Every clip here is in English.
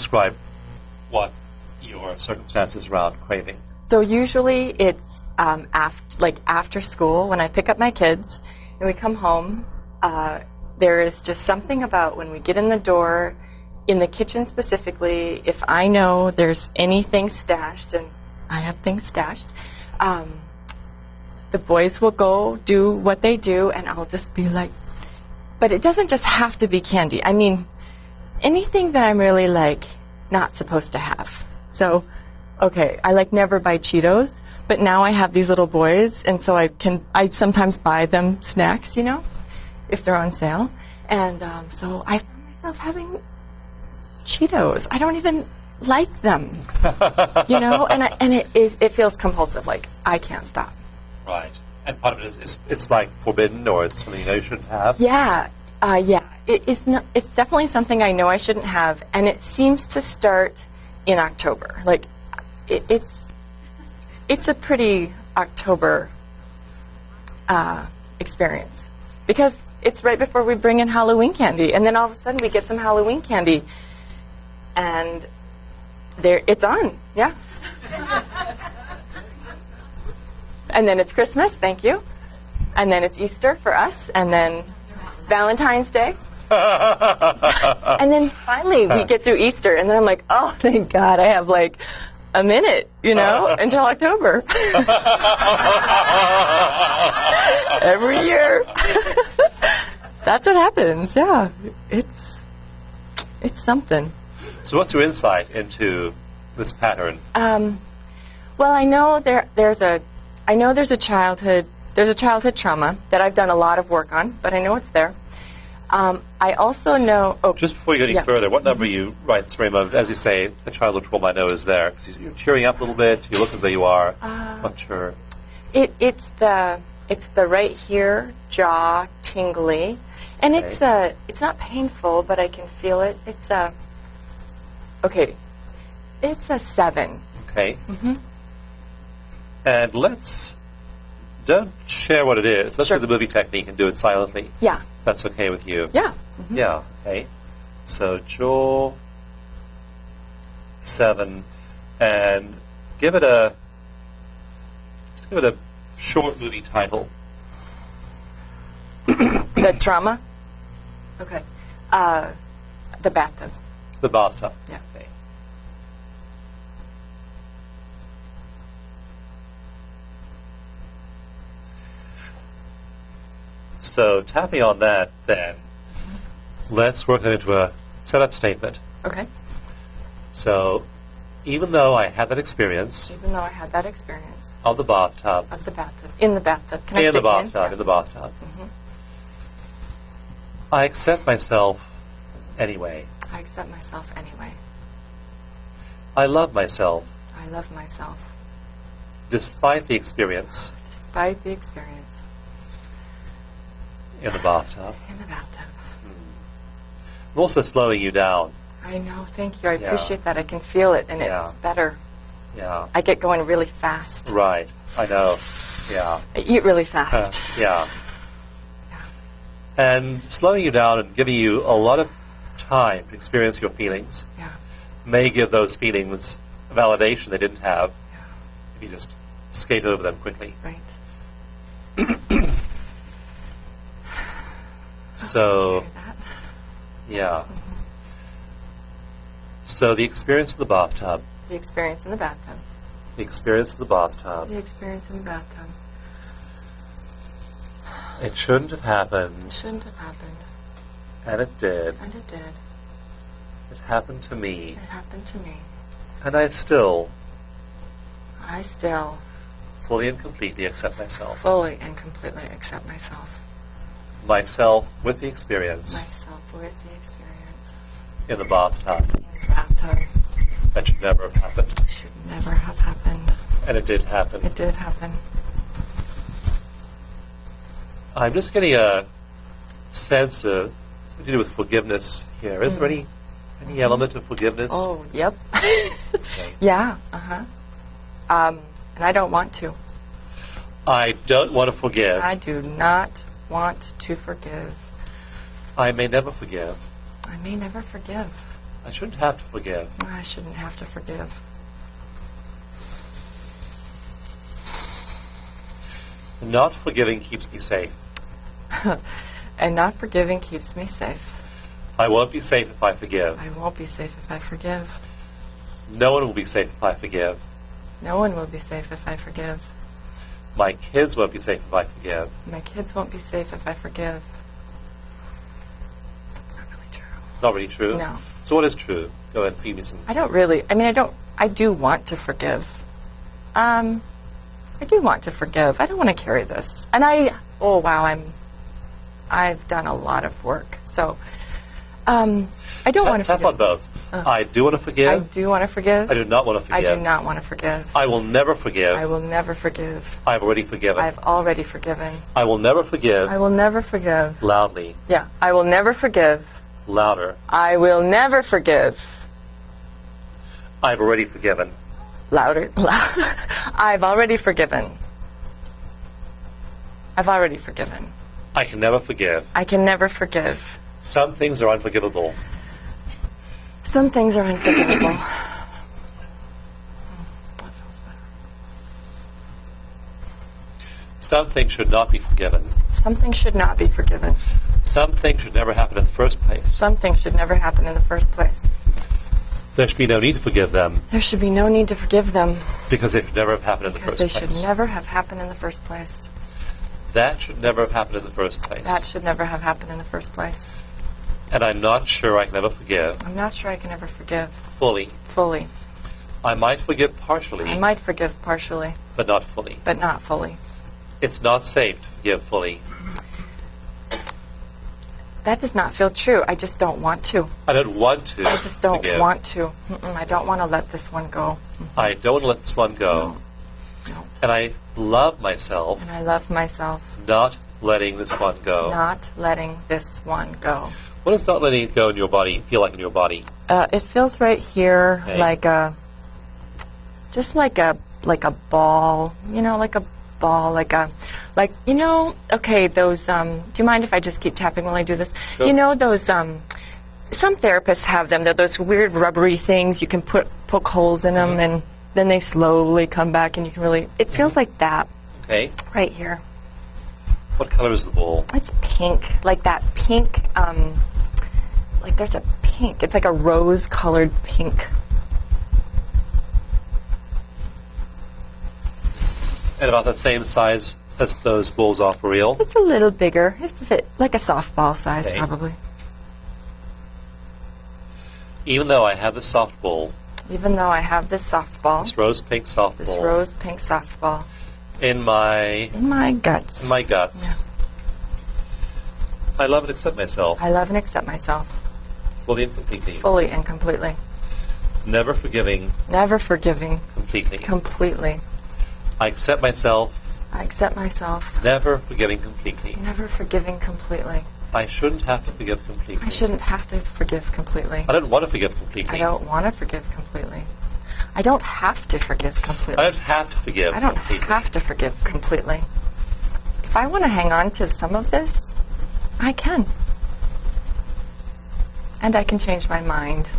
describe what your circumstances around craving? So usually it's after school when I pick up my kids and we come home. There is just something about when we get in the door, in the kitchen specifically, if I know there's anything stashed, and I have things stashed, the boys will go do what they do, and I'll just be like, but it doesn't just have to be candy. I mean, anything that I'm really not supposed to have. So, okay, I never buy Cheetos, but now I have these little boys, and so I sometimes buy them snacks, if they're on sale. And so I find myself having Cheetos. I don't even like them, and it feels compulsive, I can't stop. Right. And part of it is it's forbidden, or it's something you know you shouldn't have? Yeah. It's definitely something I know I shouldn't have, and it seems to start in October. It's a pretty October experience, because it's right before we bring in Halloween candy, and then all of a sudden we get some Halloween candy, and it's on, yeah. And then it's Christmas, thank you, and then it's Easter for us, and then Valentine's Day. And then finally we get through Easter, and then I'm like, oh, thank God, I have a minute, until October. Every year. That's what happens, yeah. It's something. So what's your insight into this pattern? Well, I know there's a childhood trauma that I've done a lot of work on, but I know it's there. I also know... Oh, just before you go any further, what number you write this frame of, as you say, the childhood trauma I know is there? Because you're cheering up a little bit, you look as though you are. Not sure. It's the right here, jaw, tingly. And okay. It's not painful, but I can feel it. It's a 7. Okay. Mm-hmm. And don't share what it is. Let's Sure. do the movie technique and do it silently. Yeah. That's okay with you? Yeah. Mm-hmm. Yeah, okay. So jaw, 7, and give it a short movie title. The trauma? Okay. The bathtub. The bathtub. Yeah. Okay. So tapping on that, then, let's work it into a setup statement. Okay. So, even though I had that experience Even though I had that experience of the bathtub, of the bathtub, in the bathtub, can I in say the bathtub, Yeah. in the bathtub, Mm-hmm. I accept myself anyway. I accept myself anyway. I love myself I love myself despite the experience despite the experience in the bathtub. in the bathtub. I'm also slowing you down. I know, thank you. I Yeah. appreciate that. I can feel it, and Yeah. it's better. Yeah. I get going really fast. Right. I know. Yeah. I eat really fast. Yeah. Yeah. And slowing you down and giving you a lot of time to experience your feelings Yeah. may give those feelings a validation they didn't have Yeah. if you just skate over them quickly. Right. So, Hear that? yeah. So the experience in the bathtub. The experience in the bathtub. The experience in the bathtub. The experience in the bathtub. It shouldn't have happened, It shouldn't have happened, and it did. and it did. It happened to me, It happened to me. and I still I still fully and completely accept myself. fully and completely accept myself. Myself with the experience Myself with the experience in the bathtub. in the bathtub. That should never have happened. Should never have happened. And it did happen. It did happen. I'm just getting a sense of something to do with forgiveness here. Is there any element of forgiveness? Oh, yep. Okay. Yeah, uh-huh. And I don't want to. I don't want to forgive. I do not want to forgive. I may never forgive. I may never forgive. I shouldn't have to forgive. I shouldn't have to forgive. Not forgiving keeps me safe. And not forgiving keeps me safe. I won't be safe if I forgive. I won't be safe if I forgive. No one will be safe if I forgive. No one will be safe if I forgive. My kids won't be safe if I forgive. My kids won't be safe if I forgive. That's not really true. Not really true? No. So what is true? Go ahead and feed me some. I do want to forgive. I do want to forgive. I don't want to carry this. And I've done a lot of work. So, I don't want to Tap forgive. on both. I do want to forgive. I do want to forgive. I do not want to forgive. I do not want to forgive. I will never forgive. I will never forgive. I've already forgiven. I've already forgiven. I will never forgive. I will never forgive. Loudly. Yeah. I will never forgive. Louder. I will never forgive. I've already forgiven. Louder. I've already forgiven. I've already forgiven. I can never forgive. I can never forgive. Some things are unforgivable. Some things are unforgivable. That feels better. Some things should not be forgiven. Some things should not be forgiven. Some things should never happen in the first place. Some things should never happen in the first place. There should be no need to forgive them There should be no need to forgive them because they should never have happened in the because first they place. should never have happened in the first place. That should never have happened in the first place. That should never have happened in the first place. And I'm not sure I can ever forgive I'm not sure I can ever forgive fully. fully. I might forgive partially, I might forgive partially, but not fully. but not fully. It's not safe to forgive fully. That does not feel true. I just don't want to. I don't want to I just don't forgive. want to. I don't want to let this one go. I don't want to let this one go. No. And I love myself And I love myself not letting this one go. not letting this one go. What does not letting it go in your body feel like in your body? It feels right here Okay. like a ball, like a ball, okay, those, do you mind if I just keep tapping while I do this? Sure. You know those, some therapists have them, they're those weird rubbery things, you can poke holes in them and then they slowly come back and you can really, it feels like that Okay. right here. What color is the ball? It's pink, like that pink, like there's a pink, it's like a rose-colored pink. And about that same size as those balls are for real? It's a little bigger. It's like a softball size, Okay. probably. Even though I have the soft ball, Even though I have this softball, this rose pink soft this ball, rose pink softball, in my in my guts. guts, I love and accept myself I love and accept myself fully and completely, fully and completely. never forgiving Never forgiving completely. completely. I accept myself, I accept myself. never forgiving completely. Never forgiving completely. I shouldn't have to forgive completely. I shouldn't have to forgive completely. I don't want to forgive completely. I don't want to forgive completely. I don't have to forgive completely. I don't have to forgive I don't completely. have to forgive completely. If I want to hang on to some of this, I can. And I can change my mind.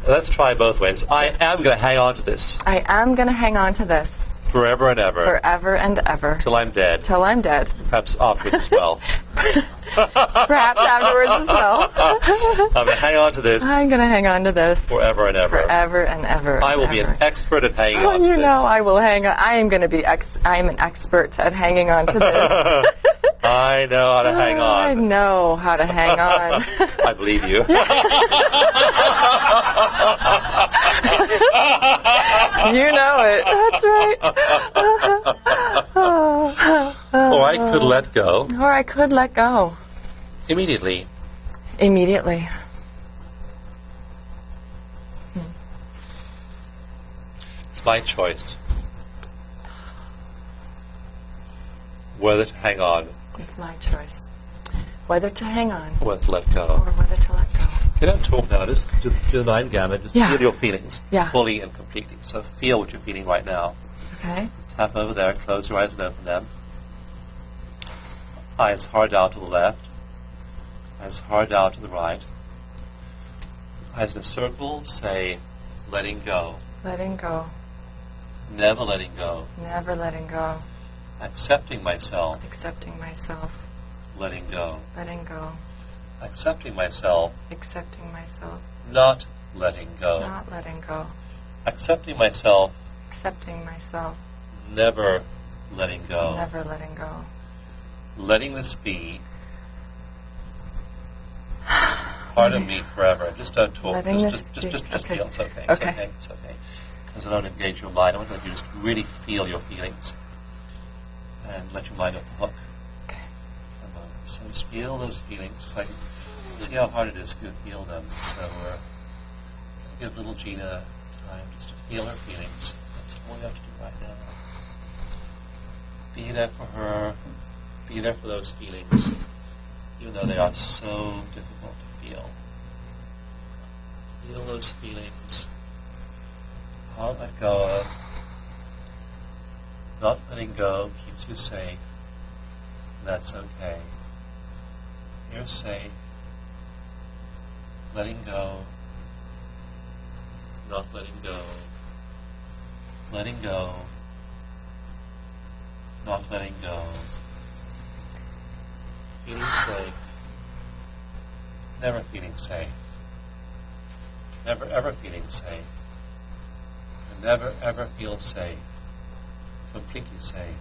Let's try both ways. I am going to hang on to this I am going to hang on to this forever and ever forever and ever till I'm dead. till I'm dead. Perhaps afterwards as well. Perhaps afterwards as well. I'm going to hang on to this I'm going to hang on to this forever and ever. forever and ever. I will and be ever. an expert at hanging Oh, on to you this. know I will hang on. I am going to be I'm an expert at hanging on to this. I know how to hang I on. know how to hang on. I believe you. You know it. That's right. Or I could let go Or I could let go immediately. immediately. It's my choice whether to hang on It's my choice. Whether to hang on or whether to let go. or whether to let go. You don't talk now, just do the 9 gamut, just Yeah. feel your feelings Yeah. fully and completely. So feel what you're feeling right now. Okay? Tap over there, close your eyes and open them. Eyes hard down to the left. Eyes hard out to the right. Eyes in a circle, say, letting go. Letting go. Never letting go. Never letting go. Accepting myself. Accepting myself. Letting go. Letting go. Accepting myself. Accepting myself. Not letting go. Not letting go. Accepting myself. Accepting myself. Never letting go. Never letting go. Letting this be part of me forever. Just don't talk. Letting Just this be. Okay. feel. It's okay. It's Okay. okay. It's okay. Because I don't engage your mind. I want you to just really feel your feelings and let your mind off the hook. Okay. So just feel those feelings. It's like, see how hard it is to feel them. So give little Gina time just to feel her feelings. That's all you have to do right now. Be there for her. Be there for those feelings, even though they are so difficult to feel. Feel those feelings. I'll let go of. Not letting go keeps you safe. And that's okay. You're safe. Letting go. Not letting go. Letting go. Not letting go. Feeling safe. Never feeling safe. Never ever feeling safe. And never ever feel safe. Completely safe.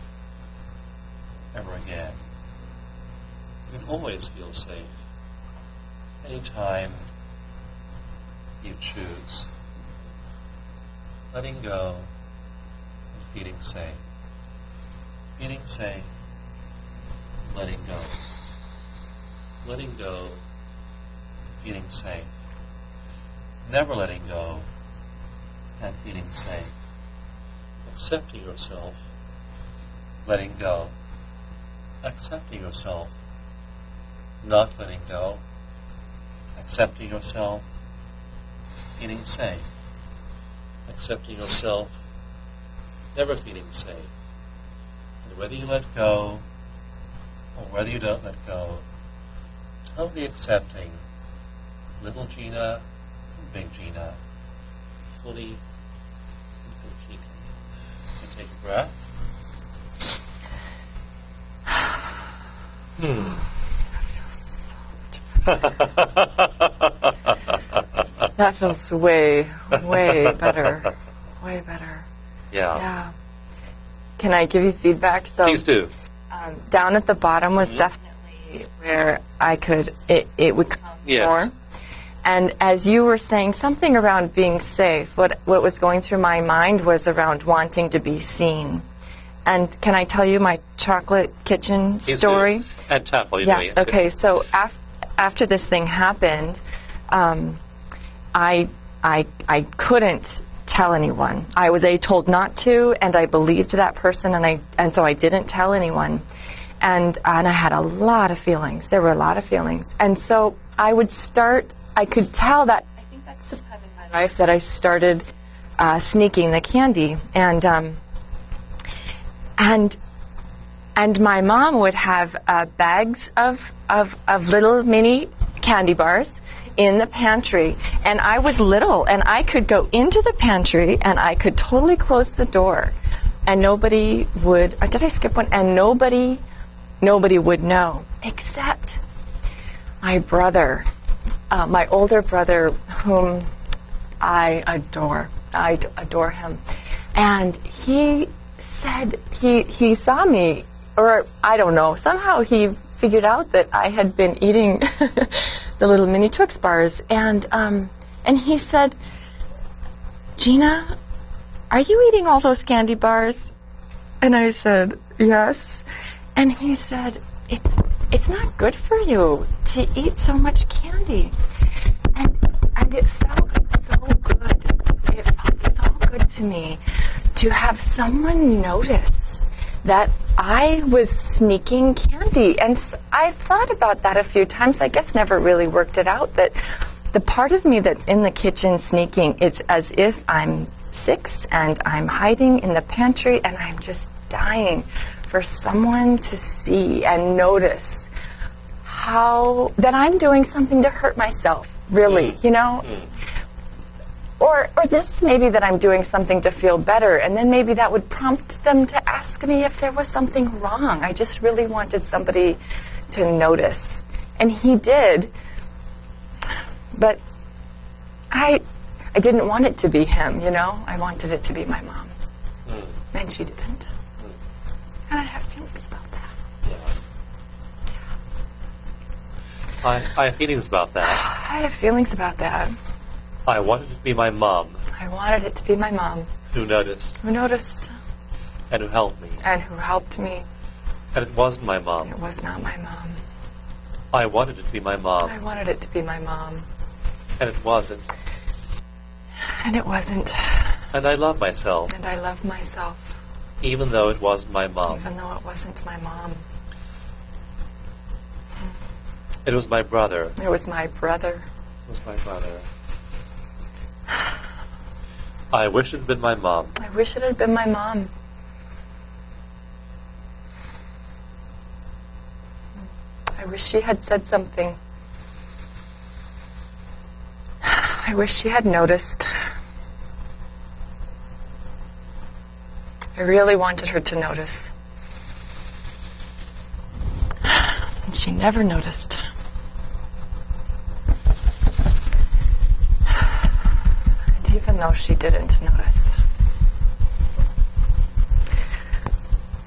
Ever again. You can always feel safe. Anytime you choose. Letting go and feeling safe. Feeling safe. Letting go. Letting go. Feeling safe. Never letting go and feeling safe. Accepting yourself. Letting go. Accepting yourself. Not letting go. Accepting yourself. Feeling safe. Accepting yourself. Never feeling safe. And whether you let go or whether you don't let go, totally accepting little Gina and big Gina fully and completely. And take a breath. That feels way, way better. Way better. Yeah. Yeah. Can I give you feedback? So, Please do. down at the bottom was definitely where I could, it would come more. And as you were saying something around being safe, what was going through my mind was around wanting to be seen. And can I tell you my chocolate kitchen Please story? do. And tap while you're doing it. Okay. So after this thing happened, I couldn't tell anyone. I was told not to, and I believed that person, and so I didn't tell anyone. And I had a lot of feelings. There were a lot of feelings, and so I could tell that. I think that's the time in my life that I started sneaking the candy, and my mom would have bags of little mini candy bars in the pantry, and I was little, and I could go into the pantry, and I could totally close the door, and nobody would. Did I skip one? And nobody would know, except my brother, my older brother, whom I adore. I adore him, and he said he saw me, or I don't know. Somehow he figured out that I had been eating the little mini Twix bars, and he said, "Gina, are you eating all those candy bars?" And I said, "Yes." And he said, "It's not good for you to eat so much candy." And it felt so good. It felt so good to me to have someone notice that I was sneaking candy. And I thought about that a few times. I guess never really worked it out, that the part of me that's in the kitchen sneaking, it's as if I'm 6 and I'm hiding in the pantry and I'm just dying for someone to see and notice that I'm doing something to hurt myself, really, you know? Or this maybe that I'm doing something to feel better, and then maybe that would prompt them to ask me if there was something wrong. I just really wanted somebody to notice. And he did, but I didn't want it to be him, you know? I wanted it to be my mom. And she didn't. And I have feelings about that. I have feelings about that. I have feelings about that. I wanted it to be my mom. I wanted it to be my mom. Who noticed. Who noticed. And who helped me. And who helped me. And it wasn't my mom. It was not my mom. I wanted it to be my mom. I wanted it to be my mom. And it wasn't. And it wasn't. And I love myself. And I love myself. Even though it wasn't my mom. Even though it wasn't my mom. It was my brother. It was my brother. It was my brother. I wish it had been my mom. I wish it had been my mom. I wish she had said something. I wish she had noticed. I really wanted her to notice. And she never noticed. And even though she didn't notice,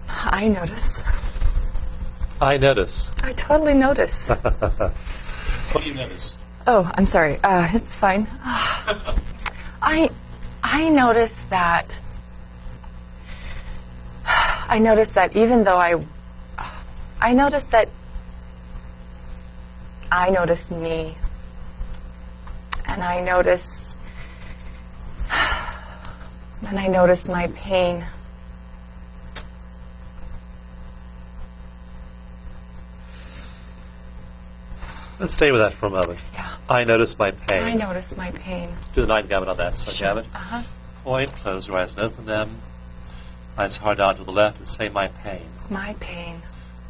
I notice. I notice. I totally notice. What do you notice? Oh, I'm sorry. It's fine. I notice that. I notice that even though I notice that I notice me, and I notice my pain. Let's stay with that for a moment. Yeah. I notice my pain. I notice my pain. Do the nine gamut on that. So Sure. gamut. Point, close your eyes and open them. Eyes hard down to the left and say my pain. My pain.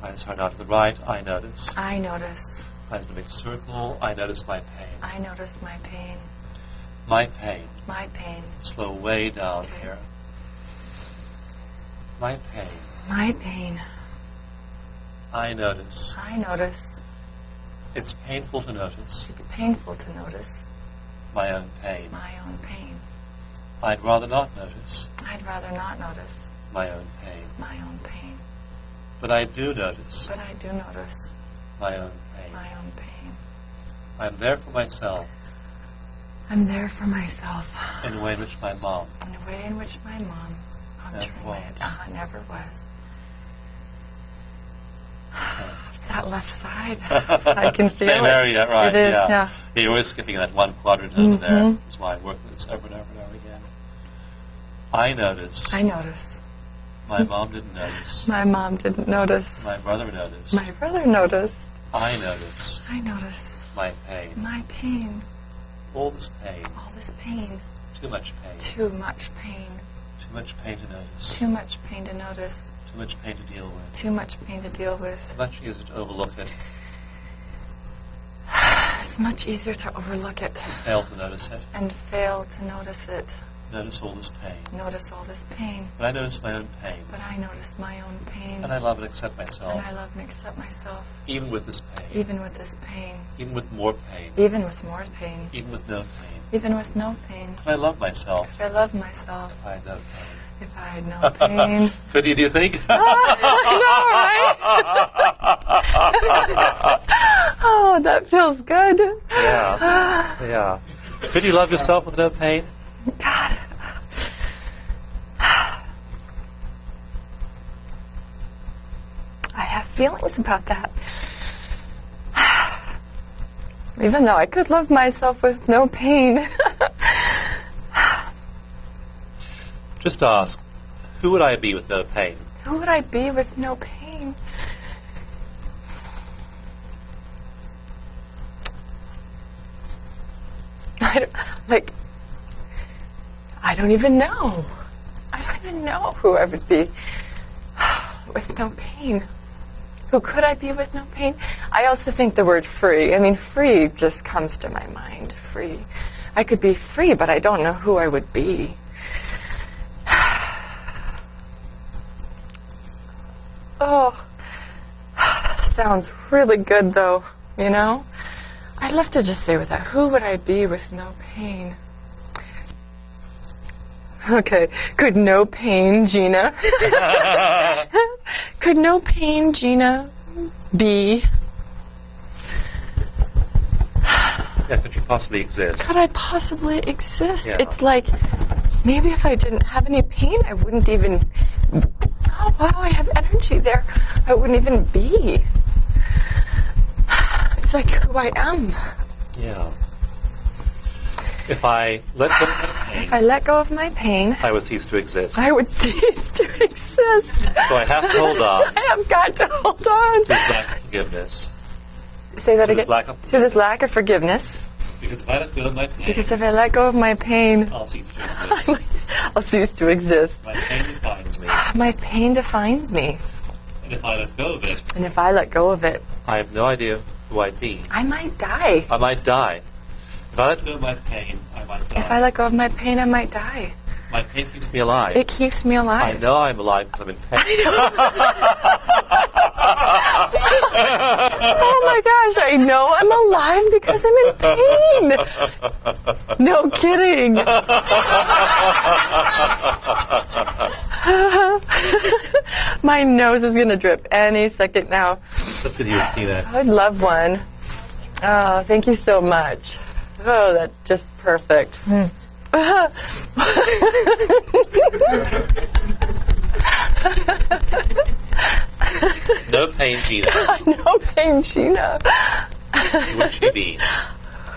Eyes hard down to the right. I notice. I notice. Eyes in a big circle. I notice my pain. I notice my pain. My pain. My pain. Slow way down Okay. here. My pain. My pain. I notice. I notice. It's painful to notice It's painful to notice my own pain. my own pain. I'd rather not notice I'd rather not notice my own pain. my own pain. But I do notice But I do notice my own pain. my own pain. I'm there for myself I'm there for myself in a way in which my mom in a way in which my mom never was. That left side. I can feel Same it. area, right? It is, yeah. You're always skipping that one quadrant over there. That's why I work with this over and over and over again. I notice. I notice. My mom didn't notice. My mom didn't notice. My brother noticed. My brother noticed. I notice. I notice. My pain. My pain. All this pain. All this pain. Too much pain. Too much pain. Too much pain to notice. Too much pain to notice. Too much pain to deal with. Too much pain to deal with. Much easier to overlook it. It's much easier to overlook it Fail to notice it. and fail to notice it. Notice all this pain. Notice all this pain. But I notice my own pain. But I notice my own pain. And I love and accept myself. And I love and accept myself. Even with this pain. Even with this pain. Even with more pain. Even with more pain. Even with no pain. Even with no pain. But I love myself. If I love myself. I had no pain. If I had no pain. Pretty, do you think? I know, right? Oh, that feels good. Yeah. Yeah. Could you love yourself with no pain? God. I have feelings about that. Even though I could love myself with no pain. Just ask, who would I be with no pain? Who would I be with no pain? I don't even know. I don't even know who I would be with no pain. Who could I be with no pain? I also think the word free. I mean, free just comes to my mind. Free. I could be free, but I don't know who I would be. Oh, sounds really good, though, you know? I'd love to just say with that, who would I be with no pain? Okay, could no pain, Gina? Could no pain, Gina, be? Yeah, could you possibly exist? Could I possibly exist? Yeah. It's like, maybe if I didn't have any pain, I wouldn't even, oh wow, I have energy there. I wouldn't even be. It's like who I am. Yeah. If I let go of my pain, If I let go of my pain, I would cease to exist. I would cease to exist. So I have to hold on I have got to hold on. to this lack of forgiveness. Say that To this again. lack of To this lack of forgiveness. Because if I let go of my pain, Because if I let go of my pain, I'll cease to exist. I'll cease to exist. My pain defines me. My pain defines me. And if I let go of it, And if I let go of it, I have no idea who I'd be. I might die. I might die. If I let go of my pain, I might die. If I let go of my pain, I might die. My pain keeps me alive. It keeps me I alive. know I'm alive because I'm in pain. Oh my gosh, I know I'm alive because I'm in pain. No kidding. My nose is going to drip any second now. Let's do your Kleenex. I'd love one. Oh, thank you so much. Oh, that's just perfect. No pain, Gina. No pain, Gina. Who would she be?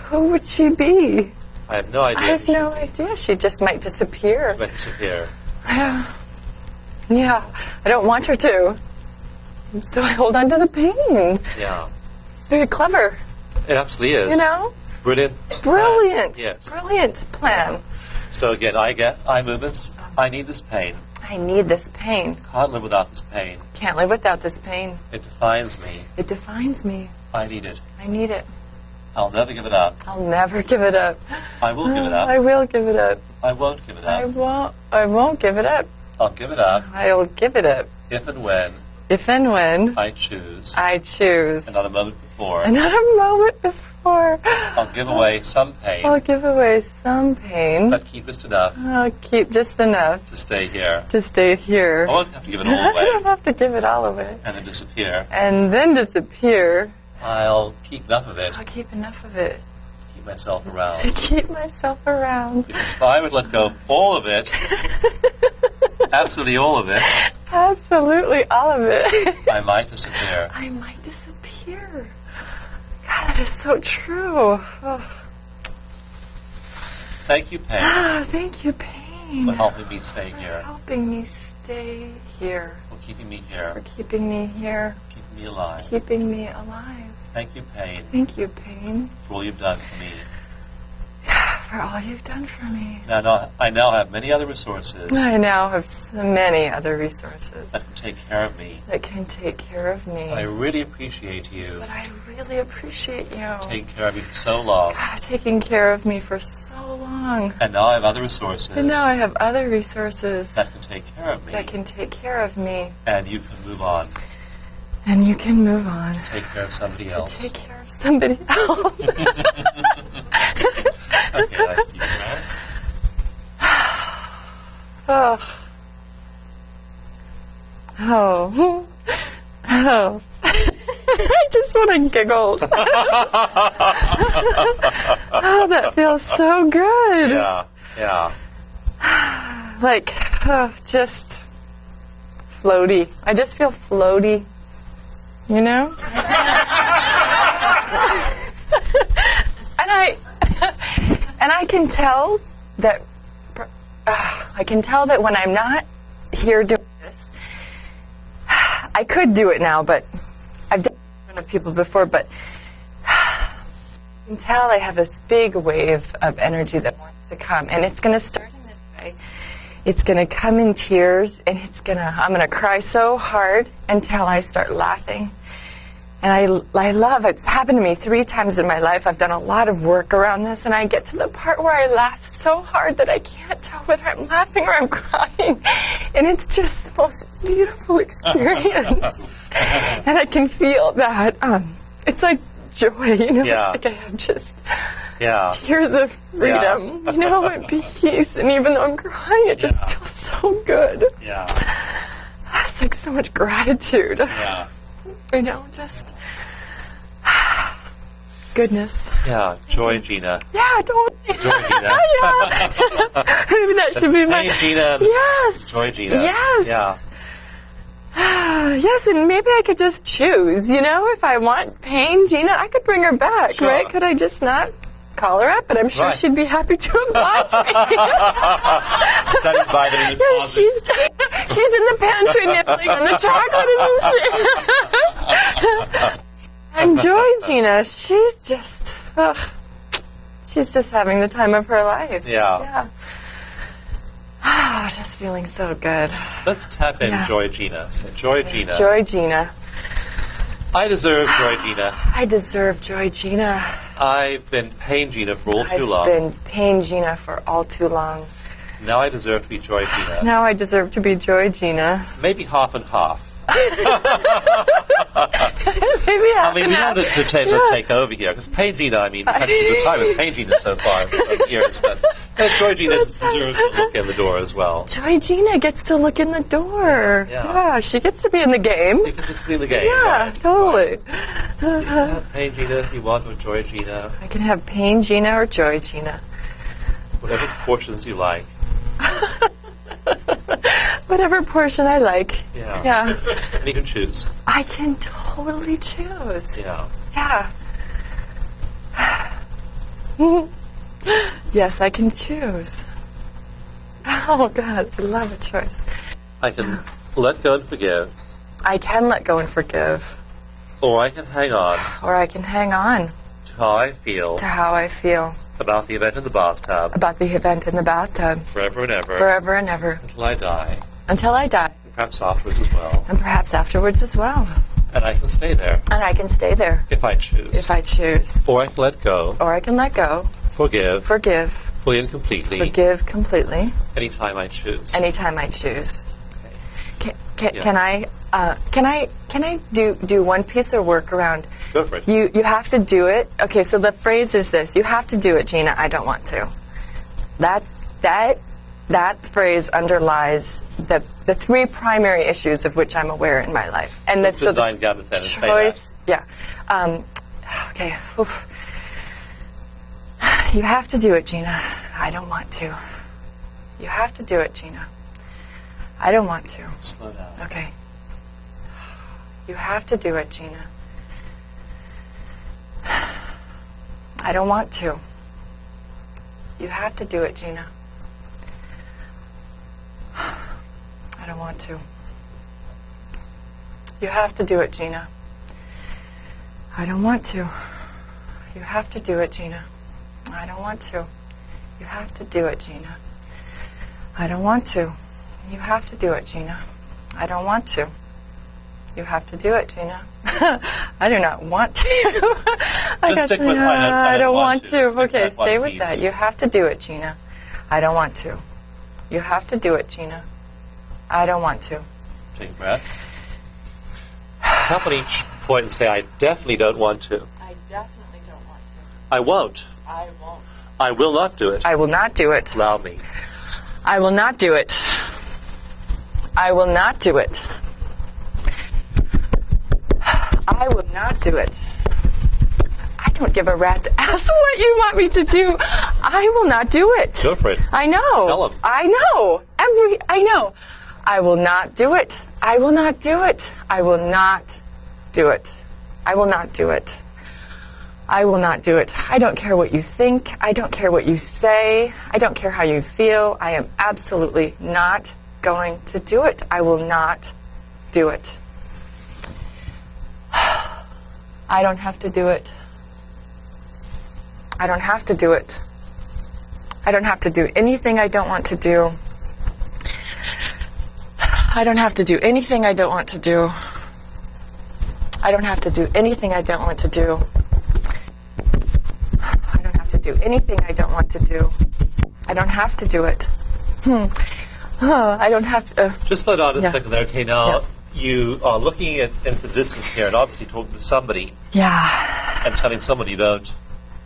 Who would she be? I have no I idea. have no idea. She just might disappear. She might disappear. Yeah, I don't want her to. So I hold on to the pain. Yeah. It's very clever, It absolutely is. you know? Brilliant. Brilliant. Yes. Brilliant plan. So again, I get eye movements. I need this pain. I need this pain. Can't live without this pain. Can't live without this pain. It defines me. It defines me. I need it. I need it. I'll never give it up. I'll never give it up. I will give it up. I will give it up. I won't give it I up. won't give it up. I'll give it up I'll give it up. if and when If and when I choose. I choose. Another moment before. Another moment before. I'll give away some pain, I'll give away some pain. but keep just enough I'll keep just enough to stay here. to stay here. I won't have to give it all I don't away have to give it all away. and then disappear. And then disappear. I'll keep enough of it I'll keep enough of it to keep myself to around. keep myself around. Because if I would let go of all of it, absolutely all of it, Absolutely all of it. I might disappear. I might disappear. God, that is so true. Oh. Thank you, pain, Ah, thank you, pain. for helping me stay For here, helping me stay here. for keeping me For here, keeping me here. keeping me alive. Keeping me alive. Thank you, pain, Thank you, pain, for all you've done for me. for all you've done for me. I now have many other resources I now have so many other resources that can take care of me. that can take care of me. I really appreciate you But I really appreciate you. taking care of me for so long. God, taking care of me for so long. And now I have other resources And now I have other resources that can take care of me. that can take care of me. And you can move on. And you can move on Take care of somebody to else. take care of somebody else. Okay, that's deep breath. Oh. Oh. Oh. I just want to giggle. Oh, that feels so good. Yeah. Like, just floaty. I just feel floaty. You know? And I can tell that when I'm not here doing this, I could do it now, but I've done it in front of people before, but I can tell I have this big wave of energy that wants to come, and it's going to start in this way. It's going to come in tears, and I'm going to cry so hard until I start laughing. And I love it. It's happened to me 3 times in my life. I've done a lot of work around this, and I get to the part where I laugh so hard that I can't tell whether I'm laughing or I'm crying. And it's just the most beautiful experience. And I can feel that. It's like joy, you know? Yeah. It's like I have just Yeah. tears of freedom, you know, and peace. And even though I'm crying, it just feels so good. Yeah. It's like so much gratitude. Yeah. You know, just goodness. Yeah. Joy, Gina. Yeah, don't. Joy, Gina. Yeah. Maybe that should be my. Pain, Gina. Yes. Joy, Gina. Yes. Yeah. Yes, and maybe I could just choose, you know, if I want pain, Gina, I could bring her back, Sure. right? Could I just not call her up? But I'm sure Right. she'd be happy to oblige me. Studied by them in the Yeah, closet. she's in the pantry nibbling on the chocolate, isn't she? And Joy, Gina, she's just having the time of her life. Yeah. Yeah. Just feeling so good. Let's tap in Yeah. Joy, Gina. So, Joy, Gina. Joy, Gina. I deserve Joy, Gina. I deserve Joy, Gina. I've been pain, Gina, for all too I've long. been pain, Gina, for all too long. Now I deserve to be Joy, Gina. Now I deserve to be Joy, Gina. Maybe half and half. Maybe I mean, we don't want to take over here, because Pain Gina, I mean, we've had a good time with Pain Gina so far over years, but Joy Gina deserves to look in the door as well. Joy Gina gets to look in the door. Yeah. She gets to be in the game. You can just be in the game. Yeah, right? totally. So you can have Pain Gina if you want, or Joy Gina, I can have Pain Gina or Joy Gina. whatever portions you like. Whatever portion I like. Yeah. And you can choose. I can totally choose. Yeah. Yeah. Yes, I can choose. Oh, God, I love a choice. I can let go and forgive, I can let go and forgive, or I can hang on or I can hang on to how I feel to how I feel about the event in the bathtub about the event in the bathtub forever and ever forever and ever until I die, until I die, and perhaps afterwards as well. and perhaps afterwards as well. And I can stay there And I can stay there if I choose. if I choose, Or I can let go, or I can let go, forgive, forgive, fully and completely, forgive completely, anytime I choose. anytime I choose. Yeah. Can I do one piece of work around? Go for it. You have to do it. Okay, so the phrase is this: you have to do it, Gina. I don't want to. That phrase underlies the 3 primary issues of which I'm aware in my life, and Just so design down the sentence, say choice. Yeah. Okay. Oof. You have to do it, Gina. I don't want to. You have to do it, Gina. I don't want to. Slow down. Okay. You have to do it, Gina. I don't want to. You have to do it, Gina. I don't want to. You have to do it, Gina. I don't want to. You have to do it, Gina. I don't want to. You have to do it, Gina. I don't want to. You have to do it, Gina. I don't want to. You have to do it, Gina. I do not want to. Just stick with I don't want to. Stick Okay, with that stay one with piece. that. You have to do it, Gina. I don't want to. You have to do it, Gina. I don't want to. Take a breath. Tap on each point and say, I definitely don't want to. I definitely don't want to. I won't. I won't. I will not do it. I will not do it. Allow me. I will not do it. I will not do it. I will not do it. I don't give a rat's ass what you want me to do. I will not do it. Go for it. I know. Tell 'em. I know. I know. I will not do it. I will not do it. I will not do it. I will not do it. I will not do it. I don't care what you think. I don't care what you say. I don't care how you feel. I am absolutely not going to do it. I will not do it. I don't have to do it. I don't have to do it. I don't have to do anything I don't want to do. I don't have to do anything I don't want to do. I don't have to do anything I don't want to do. I don't have to do anything I don't want to do. I don't have to do it. I don't have to. Just slow down a second there. Okay, now Yeah. you are looking into the distance here and obviously talking to somebody Yeah. and telling somebody you don't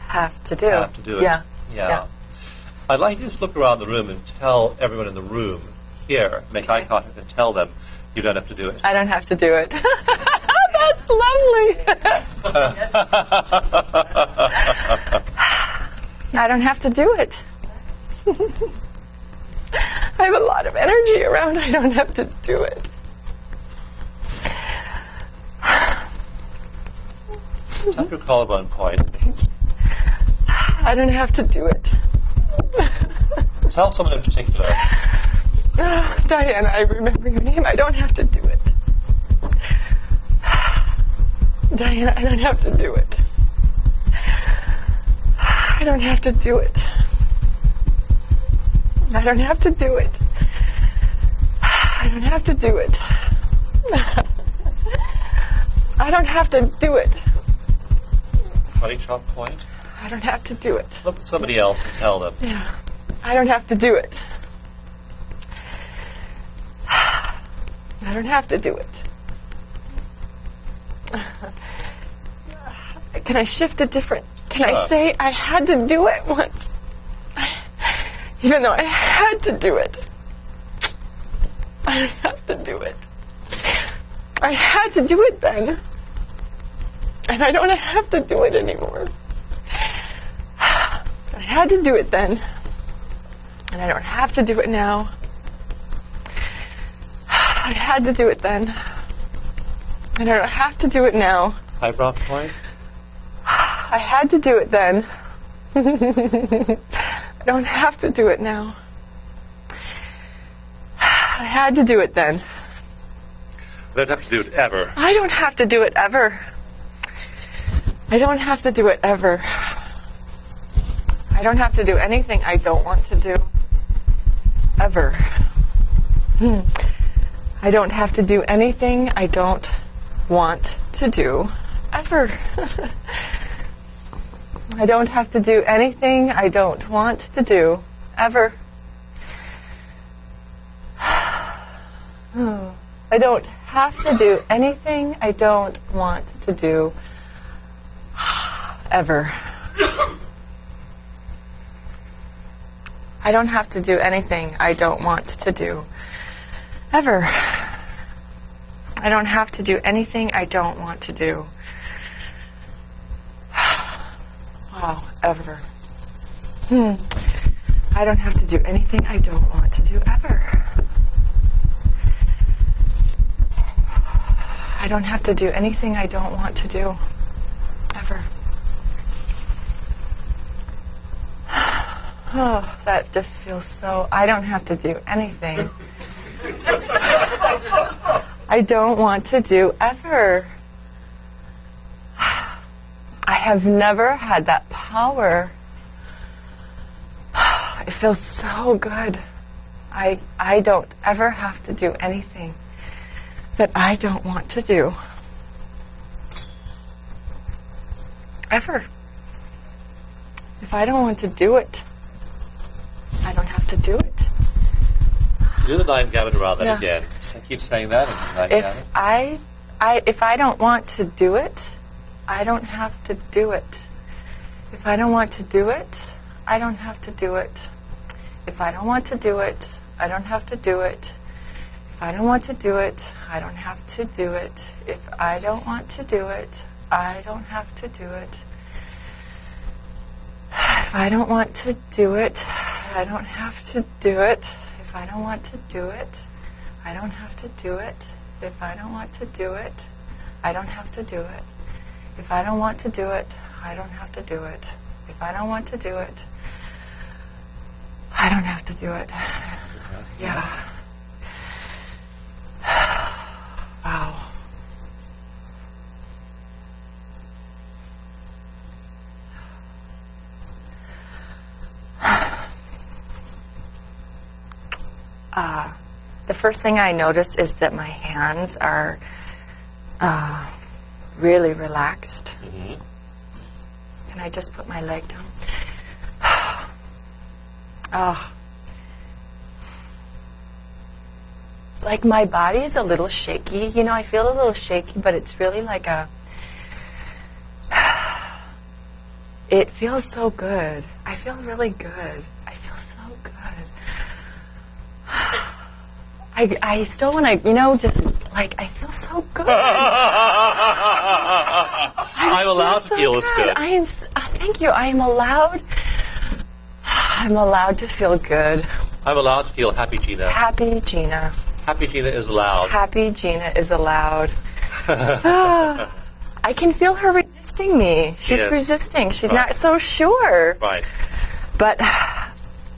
Have to do. have to do it. Yeah. Yeah. I'd like you to just look around the room and tell everyone in the room here, make eye contact and tell them you don't have to do it. I don't have to do it. That's lovely. I don't have to do it. I have a lot of energy around. I don't have to do it. Tap your collarbone point. I don't have to do it. Tell someone in particular. Diana, I remember your name. I don't have to do it. Diana, I don't have to do it. I don't have to do it. I don't have to do it. I don't have to do it. I don't have to do it. Body chop point. I don't have to do it. Look at somebody else and tell them. Yeah. I don't have to do it. I don't have to do it. Can I shift a different? Can I Sure. say I had to do it once? Even though I had to do it. I don't have to do it. I had to do it then. And I don't have to do it anymore. I had to do it then. And I don't have to do it now. I had to do it then. And I don't have to do it now. Eyebrow point. I had to do it then. I don't have to do it now. I had to do it then. They don't have to do it ever. I don't have to do it ever. I don't have to do it ever. I don't have to do anything I don't want to do. Ever. I don't have to do anything I don't want to do. Ever. I don't have to do anything I don't want to do. Ever. I don't have to do anything I don't want to do. Ever. I don't have to do anything I don't want to do. Ever. I don't have to do anything I don't want to do. Wow, ever. I don't have to do anything I don't want to do ever. I don't have to do anything I don't want to do ever. Oh, that just feels so... I don't have to do anything I don't want to do ever. I have never had that power. It feels so good. I don't ever have to do anything that I don't want to do. Ever. If I don't want to do it, I don't have to do it. Do the nine gamut around that Yeah. again. So keep saying that. And nine If gamut. if I don't want to do it, I don't have to do it. If I don't want to do it, I don't have to do it. If I don't want to do it, I don't have to do it. If I don't want to do it, I don't have to do it. If I don't want to do it, I don't have to do it. If I don't want to do it, I don't have to do it. If I don't want to do it, I don't have to do it. If I don't want to do it, I don't have to do it. If I don't want to do it, I don't have to do it. If I don't want to do it, I don't have to do it. Yeah. Wow. The first thing I notice is that my hands are really relaxed. Mm-hmm. Can I just put my leg down? Oh. Like my body is a little shaky. You know, I feel a little shaky, but it's really like it feels so good. I feel really good. I feel so good. I still want to, just like, I feel so good. I'm allowed to feel this good. I am, thank you. I'm allowed to feel good. I'm allowed to feel happy, Gina. Happy Gina. Happy Gina is allowed. Happy Gina is allowed. I can feel her resisting me. She's resisting. She's not so sure. Right. But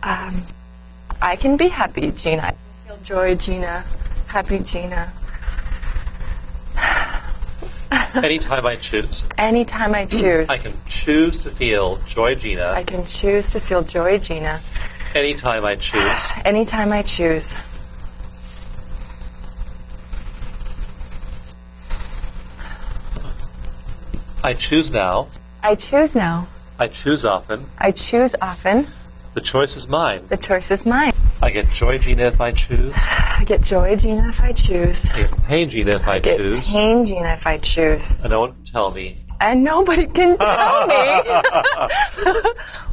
I can be happy, Gina. I can feel joy, Gina. Happy Gina. Anytime I choose. Anytime I choose. I can choose to feel joy, Gina. I can choose to feel joy, Gina. Anytime I choose. Anytime I choose. I choose now. I choose now. I choose often. I choose often. The choice is mine. The choice is mine. I get joy, Gina, if I choose. I get joy, Gina, if I choose. I get pain, Gina, if I choose. I get pain, Gina, if I choose. And no one can tell me. And nobody can tell me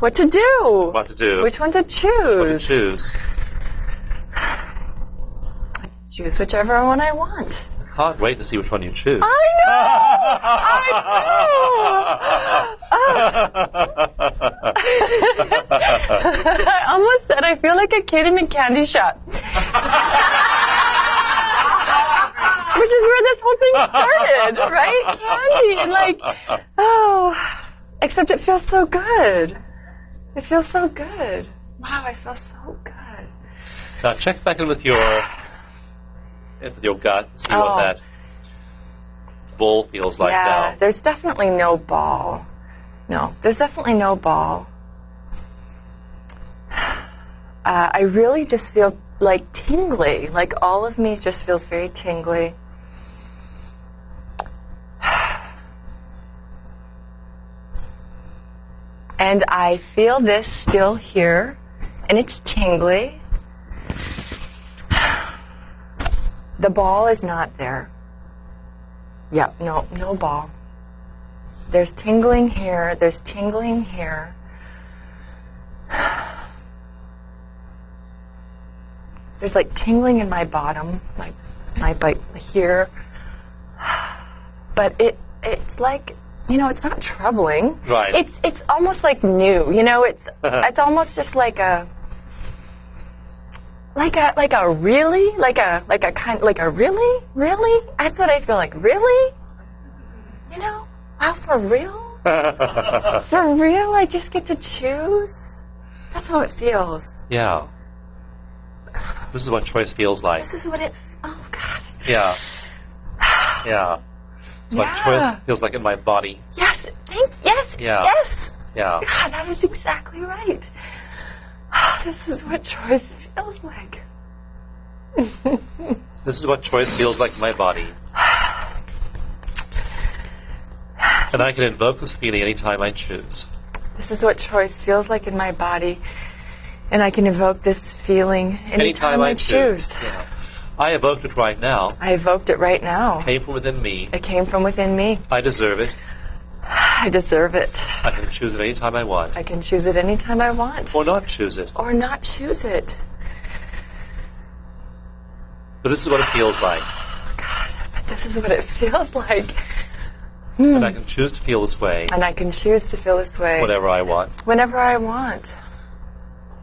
what to do. What to do. Which one to choose. What to choose. Choose whichever one I want. Can't wait to see which one you choose. I almost said I feel like a kid in a candy shop. Which is where this whole thing started, right? Candy and except it feels so good. It feels so good. Wow, I feel so good. Now check back in with your gut, see what that ball feels like now. There's definitely no ball. No, there's definitely no ball. I really just feel like tingly. Like all of me just feels very tingly. And I feel this still here, and it's tingly. The ball is not there. Yeah, no ball. There's tingling here, there's tingling here. There's like tingling in my bottom, like my here. But it's like, it's not troubling. Right. It's almost like new, it's almost just like a really? Like a really? That's what I feel like. Really? Wow, for real? For real? I just get to choose? That's how it feels. Yeah. This is what choice feels like. This is what oh God. Yeah. Yeah. It's what choice feels like in my body. Yes. Yes. Yeah. Yes. Yeah. God, that is exactly right. This is what choice feels like. This is what choice feels like in my body. And I can invoke this feeling anytime I choose. This is what choice feels like in my body. And I can evoke this feeling anytime I choose. Yeah. I evoked it right now. I evoked it right now. It came from within me. It came from within me. I deserve it. I deserve it. I can choose it anytime I want. I can choose it anytime I want. Or not choose it. Or not choose it. But this is what it feels like. Oh, God, but this is what it feels like. And I can choose to feel this way. And I can choose to feel this way. Whenever I want. Whenever I want.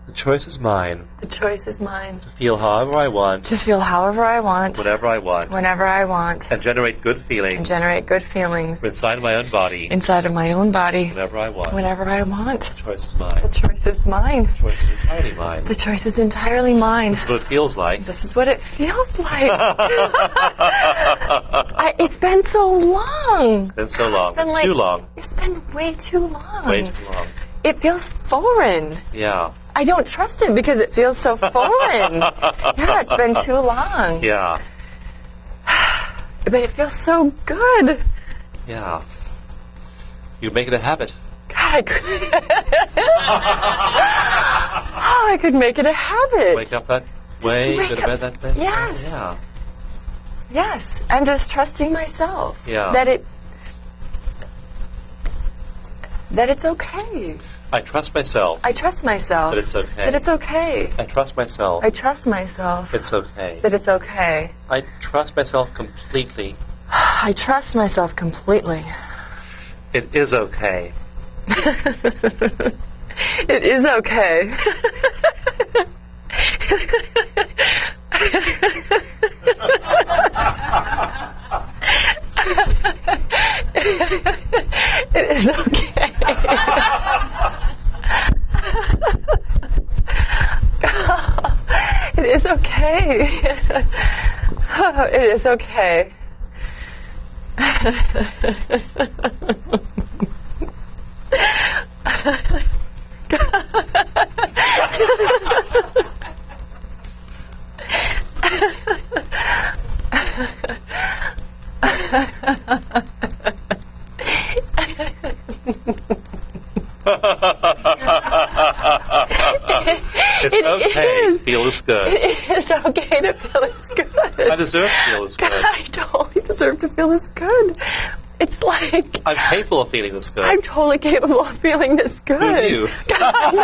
The choice is mine. The choice is mine. To feel however I want. To feel however I want. Whenever I want. Whenever I want. And generate good feelings. And generate good feelings. Inside my own body. Inside of my own body. Whenever I want. Whenever I want. The choice is mine. The choice is mine. The choice is entirely mine. The choice is entirely mine. This is what it feels like. This is what it feels like. It's been so long. It's been so long. It's been too long. It's been way too long. Way too long. It feels foreign. Yeah. I don't trust it because it feels so foreign. Yeah, it's been too long. Yeah. But it feels so good. Yeah. You make it a habit. God, I could. Oh, I could make it a habit. Wake up that way, go to bed that way. Yes. Yeah. Yes, and just trusting myself. Yeah. That it's okay. I trust myself. I trust myself. That it's okay. That it's okay. I trust myself. I trust myself. It's okay. That it's okay. I trust myself completely. I trust myself completely. It is okay. It is okay. It is okay. It is okay. It is okay. It's okay to feel this good. It is okay to feel this good. I deserve to feel this good. I totally deserve to feel this good. It's like I'm capable of feeling this good. I'm totally capable of feeling this good. Who knew? God, no.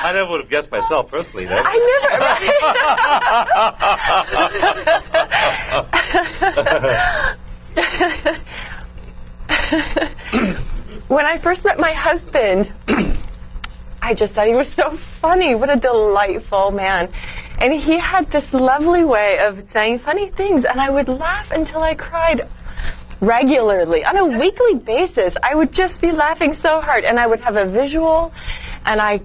I never would have guessed myself personally, though. I never. When I first met my husband, I just thought he was so funny. What a delightful man. And he had this lovely way of saying funny things, and I would laugh until I cried regularly. On a weekly basis, I would just be laughing so hard, and I would have a visual, and I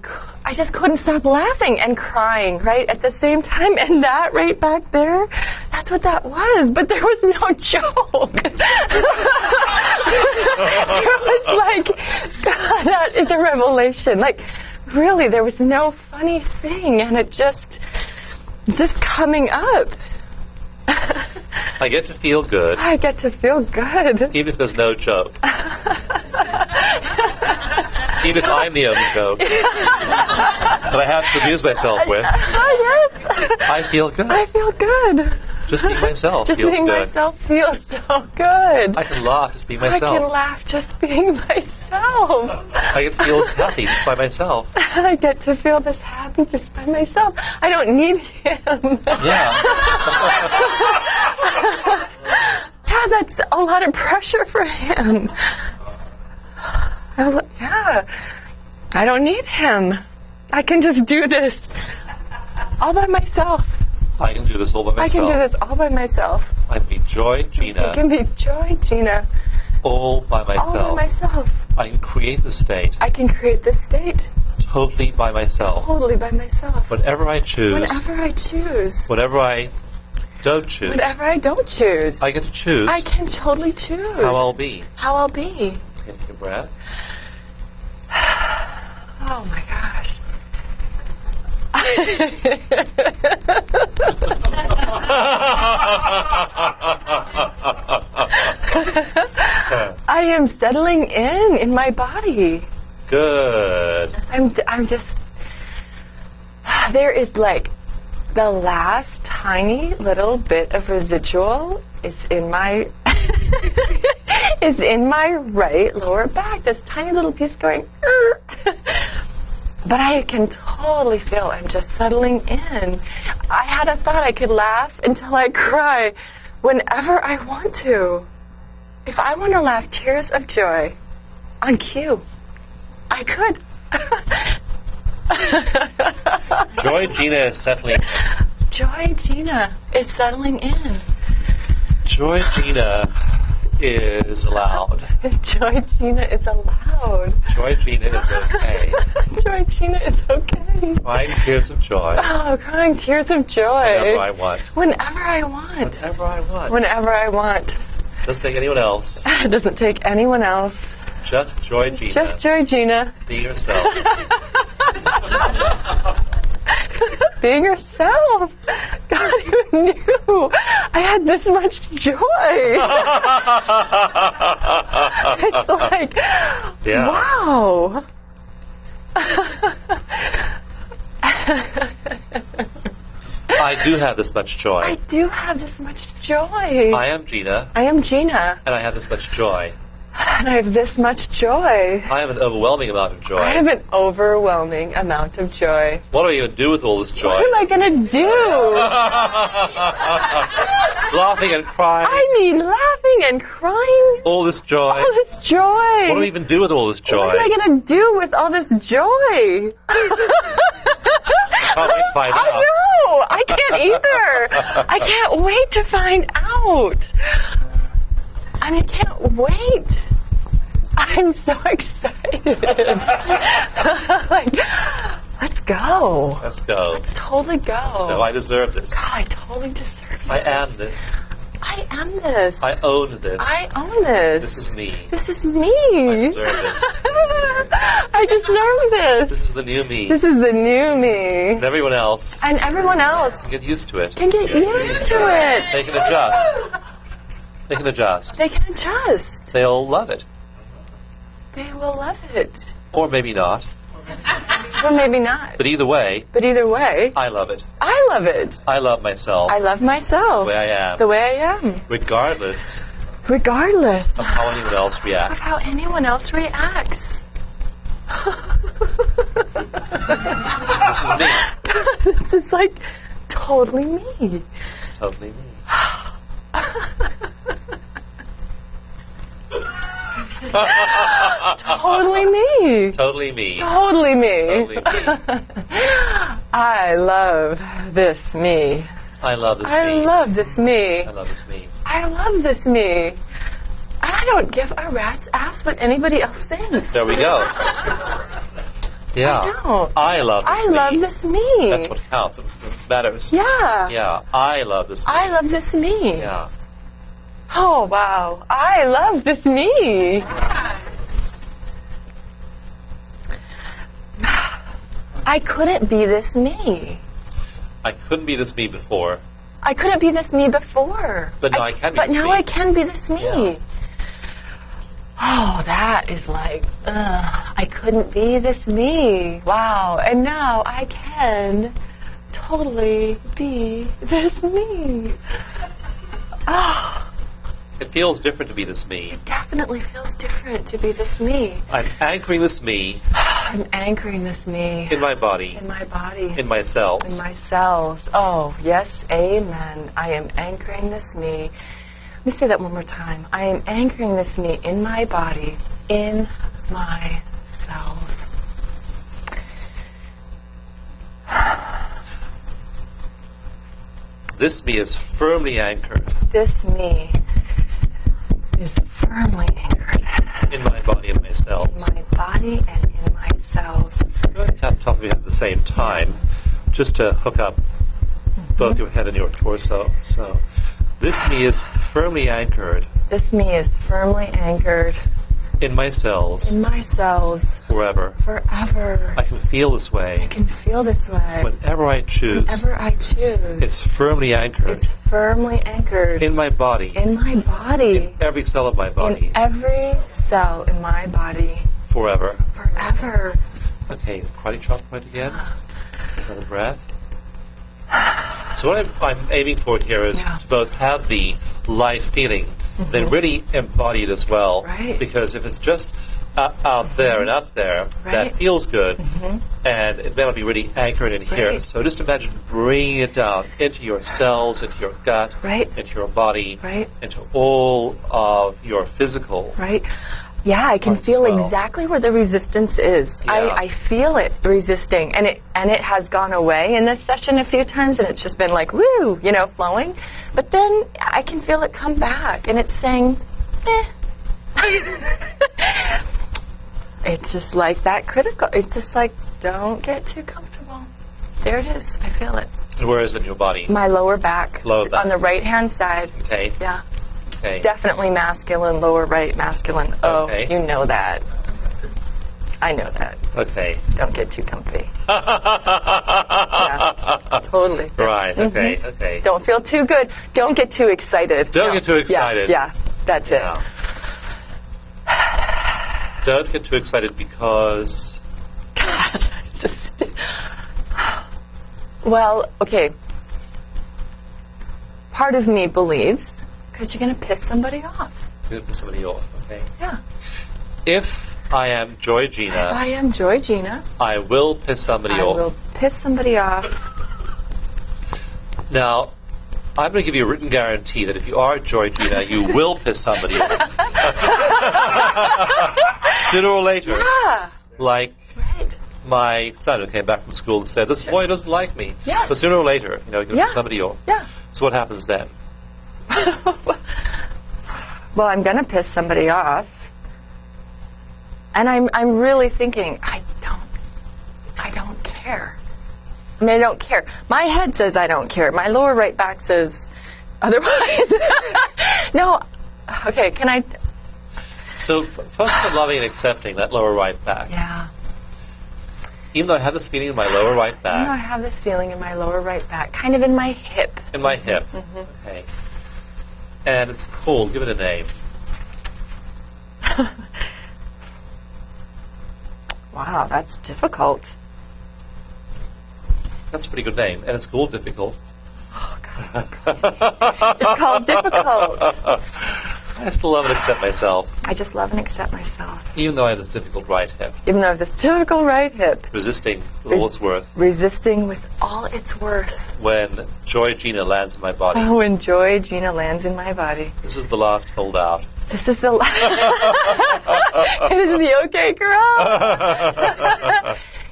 just couldn't stop laughing and crying, right, at the same time. And that right back there, that's what that was. But there was no joke. It was like, God, that is a revelation. Like, really, there was no funny thing, and it's just coming up. I get to feel good. I get to feel good. Even if there's no joke. Even if I'm the only joke that I have to amuse myself with. Oh, yes. I feel good. I feel good. Just being myself Just feels being good. myself feels so good. I can laugh just being myself. I can laugh just being myself. I get to feel this happy just by myself. I get to feel this happy just by myself. I don't need him. Yeah. Yeah, that's a lot of pressure for him. Yeah. I don't need him. I can just do this all by myself. I can do this all by myself. I can do this all by myself. I can be Joy Gina. I can be Joy Gina. All by myself. All by myself. I can create the state. I can create this state. Totally by myself. Totally by myself. Whatever I choose. Whatever I choose. Whatever I don't choose. Whatever I don't choose. I get to choose. I can totally choose. How I'll be. How I'll be. Take a breath. Oh my gosh. I am settling in my body. Good. I'm just, there is like the last tiny little bit of residual is in my is in my right lower back. This tiny little piece going but I can totally feel I'm just settling in. I had a thought I could laugh until I cry whenever I want to. If I want to laugh tears of joy on cue, I could. Joy Gina is settling. Joy Gina is settling in. Joy Gina is allowed. Joy Gina is allowed. Joy Gina is okay. Joy Gina is okay. Crying tears of joy. Oh, crying tears of joy. Whenever I want. Whenever I want. Whenever I want. Whenever I want. Doesn't take anyone else. It doesn't take anyone else. Just Joy Gina. Just Joy Gina. Be yourself. Being yourself. God. not even knew I had this much joy. It's like, Yeah. wow. I do have this much joy. I do have this much joy. I am Gina, I am Gina, and I have this much joy. and I have this much joy. I have an overwhelming amount of joy. I have an overwhelming amount of joy. What do I even do with all this joy? What am I going to do? Laughing and crying. I mean, laughing and crying. All this joy. All this joy. What do we even do with all this joy? What am I going to do with all this joy? Can't wait to find out. I know. I can't either. I can't wait to find out. I mean, I can't wait. I'm so excited. Like, let's go. Let's go. Let's totally go. Let's go. I deserve this. God, I totally deserve this. I am this. I am this. I own this. I own this. This is me. This is me. I deserve this. I deserve this. This is the new me. This is the new me. And everyone else And everyone else get used to it. can get used to it. They can adjust. They can adjust. They can adjust. They'll love it. They will love it. Or maybe not. Or maybe not. But either way, But either way, I love it. I love it. I love myself I love myself. the way I am. The way I am. Regardless Regardless of how anyone else of how reacts. anyone else reacts. This is me. This is like totally me. Totally me. Totally me. Totally me. Totally me. Totally me. I love this me. I love this I me. love this me. I love this me. I love this me. And I don't give a rat's ass what anybody else thinks. There we go. Yeah. I don't. I love this I me. love this me. That's what counts. That's what matters. Yeah. Yeah. I love this me. I love this me. Yeah. Oh, wow. I love this me. I couldn't be this me. I couldn't be this me before, I couldn't be this me before. but now I can be But this now me. I can be this me. Yeah. Oh, that is like, I couldn't be this me. Wow. And now I can totally be this me. Oh, It feels different to be this me. it definitely feels different to be this me. I'm anchoring this me I'm anchoring this me in my body, in my body, in my cells. in my cells. Oh, yes, amen. I am anchoring this me. Let me say that one more time. I am anchoring this me in my body, in my cells. This me is firmly anchored This me is firmly anchored in my body and my cells. in my body and in my cells. Go ahead and tap the top of your head at the same time, just to hook up both your head and your torso. So, this me is firmly anchored This me is firmly anchored in my cells in my cells forever. forever. I can feel this I way can feel this way whenever I choose. whenever I choose. It's firmly anchored It's firmly anchored in my body, in my body, every cell of my body, in every cell in my body, forever. forever. Okay, karate chop point again. Another breath. So what I'm aiming for here is Yeah. to both have the light feeling, then really embody it as well. Right. Because if it's just out there and up there, Right. that feels good, and it may not be really anchored in here. Right. So just imagine bringing it down into your cells, into your gut, Right. into your body, Right. into all of your physical. Right? Yeah, I can Parts feel as well. exactly where the resistance is. Yeah. I feel it resisting, and it has gone away in this session a few times, and it's just been like woo, flowing. But then I can feel it come back, and it's saying, eh. It's just like that critical. It's just like, don't get too comfortable. There it is. I feel it. And where is it in your body? My lower back. Lower back. On the right hand side. Okay. Yeah. Okay. Definitely masculine, lower right masculine. Oh, Okay. you know that. I know that. Okay. Don't get too comfy. Yeah, totally. Right. Okay. Okay. Don't feel too good. Don't get too excited. Don't get too excited. Yeah, that's it. Yeah. Don't get too excited because... God, just... Well, okay. Part of me believes, because you're going to piss somebody off. You're going to piss somebody off, okay? Yeah. If I am Joy Gina... If I am Joy Gina... I will piss somebody off. I will piss somebody off. Now, I'm going to give you a written guarantee that if you are Joy Gina, you will piss somebody off. Sooner or later. Yeah. Like... Right. My son who came back from school and said, this boy doesn't like me. Yes. But sooner or later, you're going to piss somebody off. Yeah. So what happens then? Well, I'm going to piss somebody off. And I'm really thinking, I don't care. I mean, I don't care. My head says I don't care. My lower right back says otherwise. No. Okay, can I... So focus on loving and accepting that lower right back. Yeah. Even though I have this feeling in my lower right I back. have this feeling in my lower right back, kind of in my hip. In my hip. Mm-hmm. Okay. And it's cold. Give it a name. Wow, that's difficult. That's a pretty good name. And it's called difficult. Oh, God. It's called difficult. I still love and accept myself. I just love and accept myself. Even though I have this difficult right hip. Even though I have this difficult right hip. Resisting with all it's worth. Resisting with all it's worth. When Joy Gina lands in my body. Oh, when Joy Gina lands in my body. This is the last holdout. This is the last. It is the okay girl.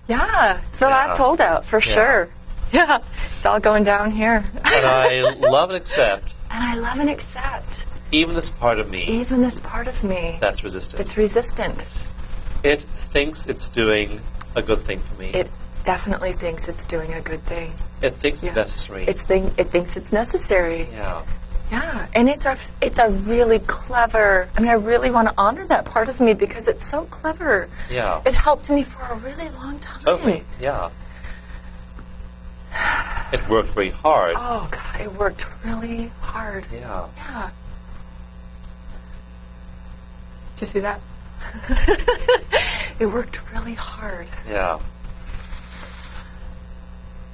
Yeah, it's the last holdout, for sure. Yeah, it's all going down here. And I love and accept. And I love and accept. Even this part of me. Even this part of me. That's resistant. It's resistant. It thinks it's doing a good thing for me. It definitely thinks it's doing a good thing. It thinks it's necessary. It thinks it's necessary. Yeah. Yeah, and it's a really clever. I mean, I really want to honor that part of me because it's so clever. Yeah. It helped me for a really long time. Totally. Yeah. It worked very hard. Oh God, it worked really hard. Yeah. Yeah. Did you see that? It worked really hard. Yeah.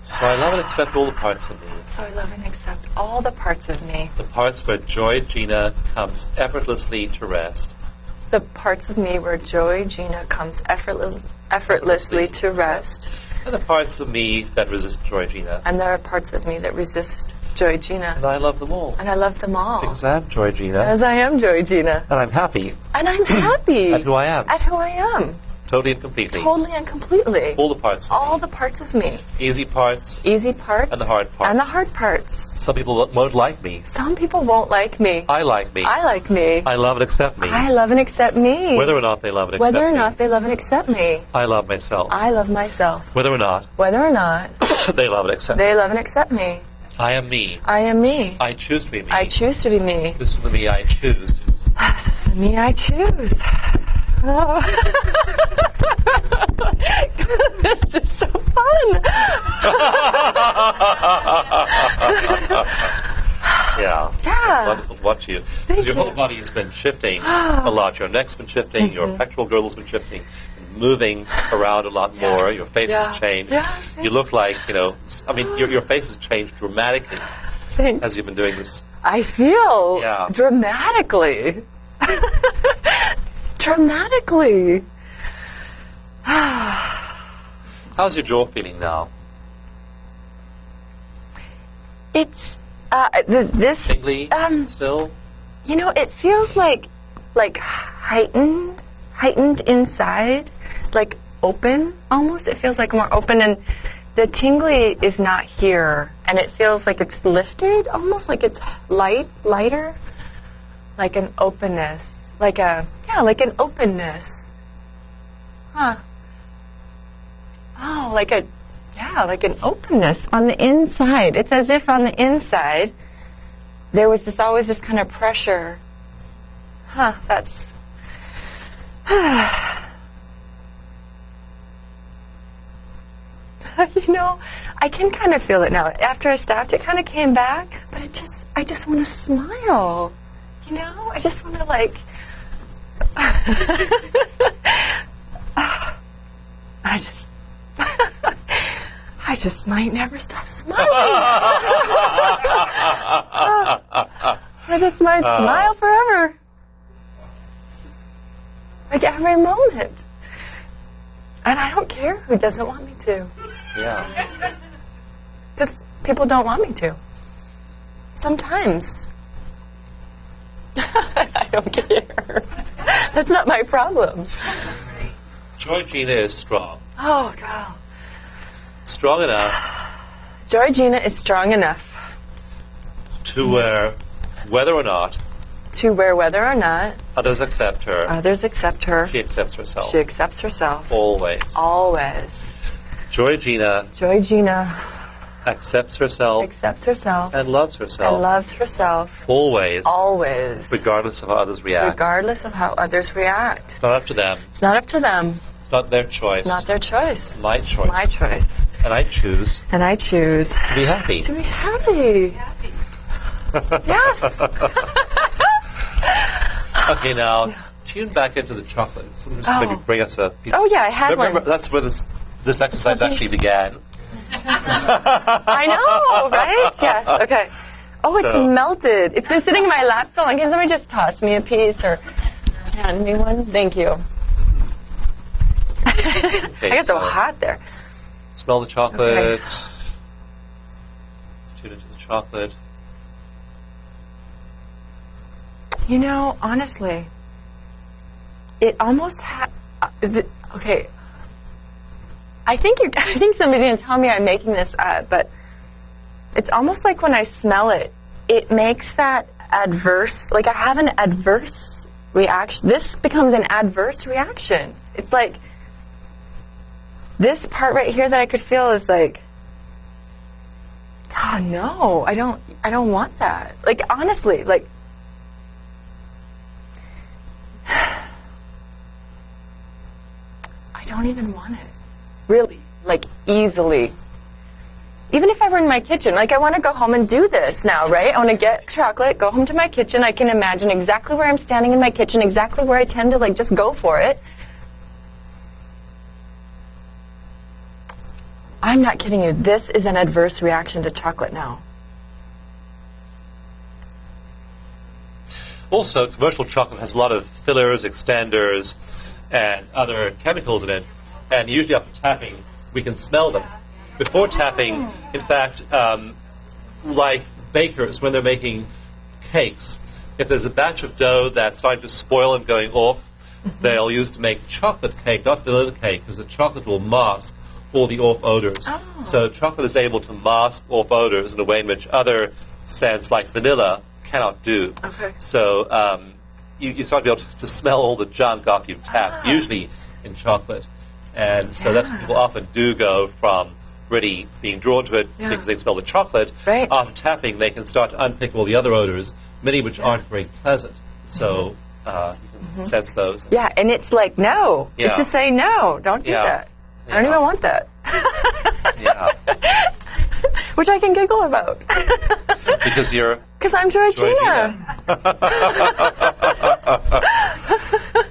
So I love and accept all the parts of me. So I love and accept all the parts of me. The parts where Joy Gina comes effortlessly to rest. The parts of me where Joy Gina comes effortlessly to rest. And the parts of me that resist Joy Gina. And there are parts of me that resist Joy Gina. And I love them all. And I love them all. Because I am Joy Gina. As I am Joy Gina. And I'm happy. And I'm happy. At who I am. At who I am. Totally and completely. Totally and completely. All the parts of all me. the parts of me. Easy parts. Easy parts. And the hard parts. And the hard parts. Some people won't like me. Some people won't like me. I like me. I like me. I love and accept me. I love and accept me. Whether or not they love and accept me. Whether or not they love and accept me. I love myself. I love myself. Whether or not they love and accept me. They love and accept me. I am me. I am me. I choose to be me. I choose to be me. This is the me I choose. This is the me I choose. Oh. This is so fun. Yeah. Yeah. It's wonderful to watch you. Because your whole body has been shifting a lot. Your neck's been shifting. Your pectoral girdle's been shifting. Moving around a lot more. Your face has changed. Yeah. You look like, I mean, your face has changed dramatically. Thanks. As you've been doing this. I feel dramatically. Dramatically. How's your jaw feeling now? It's this tingly still. It feels like heightened inside, like open almost. It feels like more open, and the tingly is not here, and it feels like it's lifted, almost like it's lighter, like an openness. Like an openness. Huh. Oh, like an openness on the inside. It's as if on the inside there was always this kind of pressure. Huh, that's You know, I can kind of feel it now. After I stopped, it kind of came back, but I just want to smile. You know, I just want to like, I just might never stop smiling. I just might smile forever. Like every moment. And I don't care who doesn't want me to. Yeah. Because people don't want me to. Sometimes. I don't care. That's not my problem. Georgina is strong. Oh, God. Strong enough Georgina is strong enough to where, whether or not others accept her, she accepts herself. She accepts herself. Always. Always. Georgina accepts herself and loves herself. Always. Regardless of how others react. It's not up to them. It's not up to them. It's not their choice. It's not their choice. It's my choice. It's my choice. And I choose to be happy. To be happy. Yes. Okay, now tune back into the chocolate. Someone just maybe bring us a piece. Oh yeah, I had Remember, one. that's where this exercise actually began. I know, right? Yes. Okay. Oh, it's melted. It's been sitting in my lap so long. Can somebody just toss me a piece or hand me one? Thank you. Okay, I got so hot there. Smell the chocolate. Okay. Tune into the chocolate. You know, honestly, it almost okay. I think somebody's going to tell me I'm making this up, but it's almost like when I smell it, it makes that adverse, like I have an adverse reaction. This becomes an adverse reaction. It's like this part right here that I could feel is like, oh no, I don't want that. Like honestly, like I don't even want it. Really, like easily. Even if I were in my kitchen, like I want to go home and do this now, right? I want to get chocolate, go home to my kitchen. I can imagine exactly where I'm standing in my kitchen, exactly where I tend to like just go for it. I'm not kidding you. This is an adverse reaction to chocolate now. Also, commercial chocolate has a lot of fillers, extenders, and other chemicals in it. And usually after tapping, we can smell them. Before tapping, in fact, like bakers, when they're making cakes, if there's a batch of dough that's starting to spoil and going off, they'll use to make chocolate cake, not vanilla cake, because the chocolate will mask all the off odors. Oh. So chocolate is able to mask off odors in a way in which other scents like vanilla cannot do. Okay. So you start to be able to smell all the junk after you've tapped, usually in chocolate. And so that's when people often do go from really being drawn to it because they smell the chocolate. Right. After tapping, they can start to unpick all the other odors, many of which aren't very pleasant. So you can sense those. Yeah, and it's like, no. Yeah. It's just saying, no, don't do that. I don't even want that. Yeah. Which I can giggle about. Because you're... Because I'm Georgina.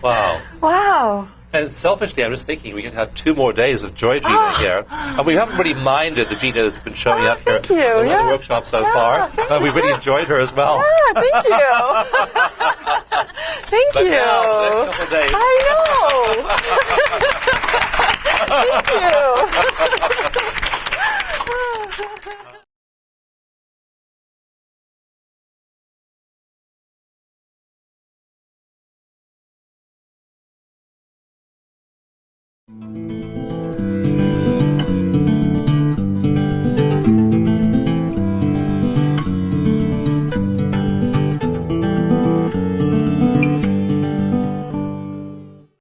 Wow. Wow. And selfishly, I'm just thinking we can have 2 more days of Georgina here. And we haven't really minded the Gina that's been showing up here thank you. in the workshop so far. We've really enjoyed her as well. Yeah, thank you. Thank But you. now, for the next couple of days... I know.